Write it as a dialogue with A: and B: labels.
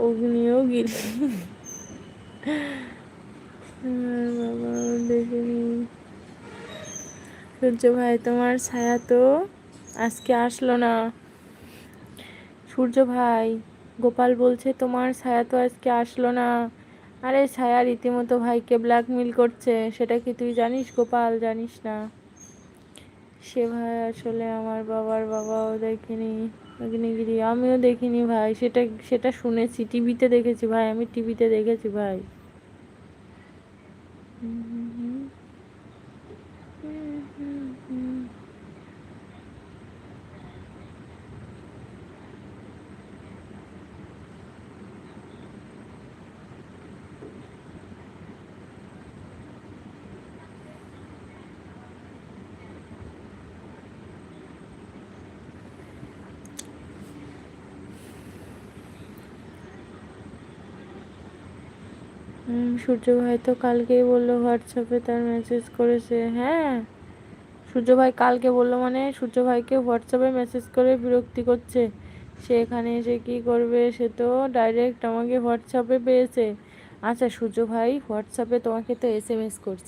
A: অগ্নিগিরি। বাবা দেখিনি। সূর্য ভাই তোমার ছায়া তো আজকে আসলো না। সূর্য ভাই, গোপাল বলছে তোমার ছায়া তো আজকে আসলো না। আরে ছায়া রীতিমতো ভাইকে ব্ল্যাকমেল করছে, সেটা কি তুই জানিস গোপাল? জানিস না? সে ভাই আসলে আমার বাবার বাবাও দেখেনি অগ্নিগিরি, আমিও দেখিনি ভাই। সেটা সেটা শুনেছি, টিভিতে দেখেছি ভাই, আমি টিভিতে দেখেছি ভাই। সূর্য ভাই তো কালকেই বললো হোয়াটসঅ্যাপে তার মেসেজ করেছে। হ্যাঁ, সূর্য ভাই কালকে বললো মানে সূর্য ভাইকে হোয়াটসঅ্যাপে মেসেজ করে বিরক্তি করছে। সে এখানে এসে কি করবে, সে তো ডাইরেক্ট আমাকে হোয়াটসঅ্যাপে পেয়েছে। আচ্ছা সূর্য ভাই হোয়াটসঅ্যাপে তোমাকে তো এসএমএস করছে।